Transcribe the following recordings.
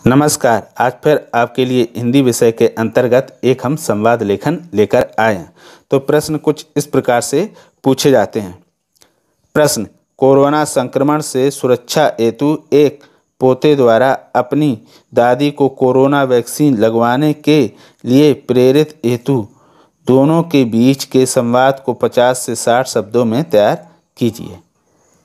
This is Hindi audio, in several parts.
नमस्कार। आज फिर आपके लिए हिंदी विषय के अंतर्गत एक हम संवाद लेखन लेकर आए हैं। तो प्रश्न कुछ इस प्रकार से पूछे जाते हैं। प्रश्न: कोरोना संक्रमण से सुरक्षा हेतु एक पोते द्वारा अपनी दादी को कोरोना वैक्सीन लगवाने के लिए प्रेरित हेतु दोनों के बीच के संवाद को 50 से 60 शब्दों में तैयार कीजिए।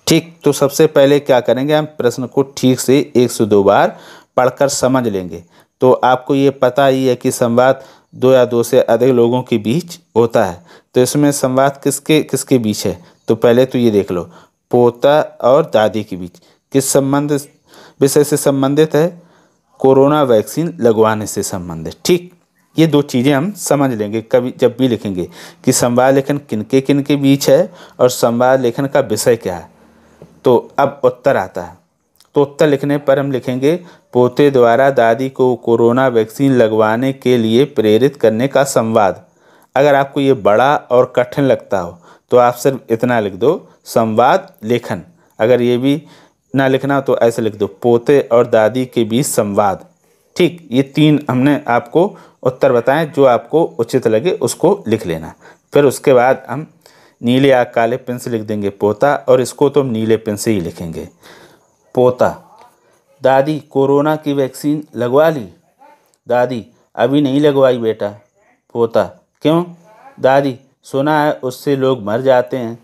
ठीक, तो सबसे पहले क्या करेंगे, हम प्रश्न को ठीक से 1 से 2 बार पढ़कर समझ लेंगे। तो आपको ये पता ही है कि संवाद 2 या 2 से अधिक लोगों के बीच होता है। तो इसमें संवाद किसके किसके बीच है, तो पहले तो ये देख लो, पोता और दादी के बीच किस संबंध विषय से संबंधित है, कोरोना वैक्सीन लगवाने से संबंधित। ठीक, ये 2 चीज़ें हम समझ लेंगे कभी जब भी लिखेंगे कि संवाद लेखन किनके किनके बीच है और संवाद लेखन का विषय क्या है। तो अब उत्तर आता है। तो उत्तर लिखने पर हम लिखेंगे, पोते द्वारा दादी को कोरोना वैक्सीन लगवाने के लिए प्रेरित करने का संवाद। अगर आपको ये बड़ा और कठिन लगता हो तो आप सिर्फ इतना लिख दो, संवाद लेखन। अगर ये भी ना लिखना तो ऐसे लिख दो, पोते और दादी के बीच संवाद। ठीक, ये 3 हमने आपको उत्तर बताएं, जो आपको उचित लगे उसको लिख लेना। फिर उसके बाद हम नीले या काले पेन से लिख देंगे पोता, और इसको तो हम नीले पेन से ही लिखेंगे। पोता: दादी कोरोना की वैक्सीन लगवा ली? दादी: अभी नहीं लगवाई बेटा। पोता: क्यों? दादी: सुना है उससे लोग मर जाते हैं।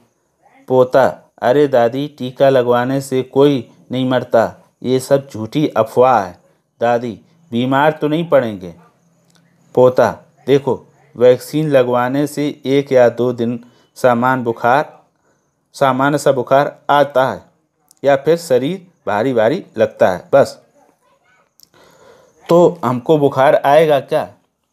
पोता: अरे दादी, टीका लगवाने से कोई नहीं मरता, ये सब झूठी अफवाह है। दादी: बीमार तो नहीं पड़ेंगे? पोता: देखो, वैक्सीन लगवाने से 1 या 2 दिन सामान्य सा बुखार आता है या फिर शरीर भारी भारी लगता है, बस। तो हमको बुखार आएगा क्या?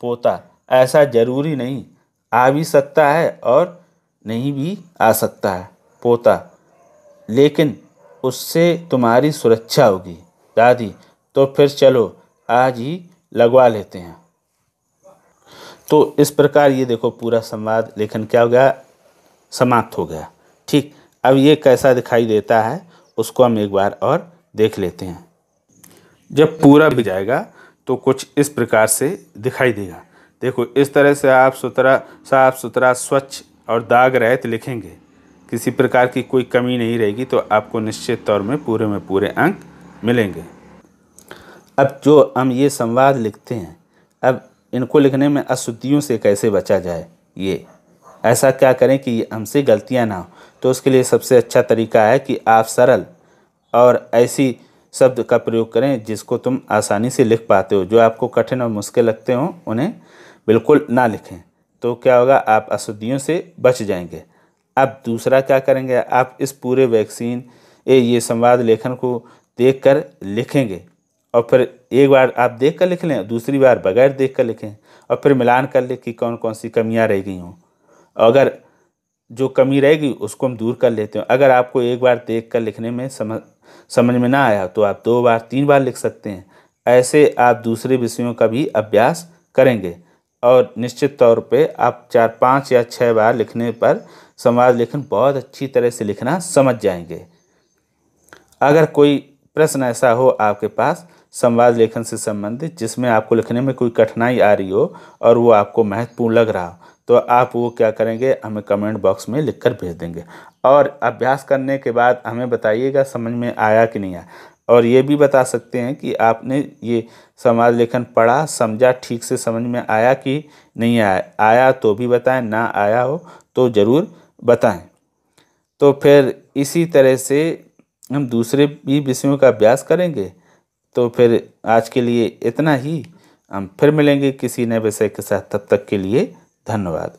पोता: ऐसा जरूरी नहीं, आ भी सकता है और नहीं भी आ सकता है। पोता: लेकिन उससे तुम्हारी सुरक्षा होगी। दादी: तो फिर चलो आज ही लगवा लेते हैं। तो इस प्रकार ये देखो, पूरा संवाद लेखन क्या हो गया, समाप्त हो गया। ठीक, अब ये कैसा दिखाई देता है उसको हम एक बार और देख लेते हैं। जब पूरा भी जाएगा तो कुछ इस प्रकार से दिखाई देगा। देखो, इस तरह से आप साफ सुथरा स्वच्छ और दाग रहित लिखेंगे, किसी प्रकार की कोई कमी नहीं रहेगी, तो आपको निश्चित तौर में पूरे अंक मिलेंगे। अब जो हम ये संवाद लिखते हैं, अब इनको लिखने में अशुद्धियों से कैसे बचा जाए, ये ऐसा क्या करें कि हमसे गलतियां ना हो। तो उसके लिए सबसे अच्छा तरीका है कि आप सरल और ऐसी शब्द का प्रयोग करें जिसको तुम आसानी से लिख पाते हो। जो आपको कठिन और मुश्किल लगते हो उन्हें बिल्कुल ना लिखें, तो क्या होगा, आप अशुद्धियों से बच जाएंगे। अब दूसरा क्या करेंगे, आप इस पूरे ये संवाद लेखन को देखकर लिखेंगे, और फिर एक बार आप देख कर लिख लें, दूसरी बार बगैर देख कर लिखें, और फिर मिलान कर लें कि कौन कौन सी कमियां रह गई हों। अगर जो कमी रहेगी उसको हम दूर कर लेते हैं। अगर आपको एक बार देख कर लिखने में समझ में ना आया तो आप 2 बार 3 बार लिख सकते हैं। ऐसे आप दूसरे विषयों का भी अभ्यास करेंगे और निश्चित तौर पे आप 4, 5 या 6 बार लिखने पर संवाद लेखन बहुत अच्छी तरह से लिखना समझ जाएंगे। अगर कोई प्रश्न ऐसा हो आपके पास संवाद लेखन से संबंधित जिसमें आपको लिखने में कोई कठिनाई आ रही हो और वो आपको महत्वपूर्ण लग रहा हो, तो आप वो क्या करेंगे, हमें कमेंट बॉक्स में लिखकर भेज देंगे। और अभ्यास करने के बाद हमें बताइएगा समझ में आया कि नहीं आया। और ये भी बता सकते हैं कि आपने ये संवाद लेखन पढ़ा, समझा, ठीक से समझ में आया कि नहीं आया। आया तो भी बताएं, ना आया हो तो ज़रूर बताएं। तो फिर इसी तरह से हम दूसरे भी विषयों का अभ्यास करेंगे। तो फिर आज के लिए इतना ही, हम फिर मिलेंगे किसी नए विषय के साथ। तब तक के लिए धन्यवाद।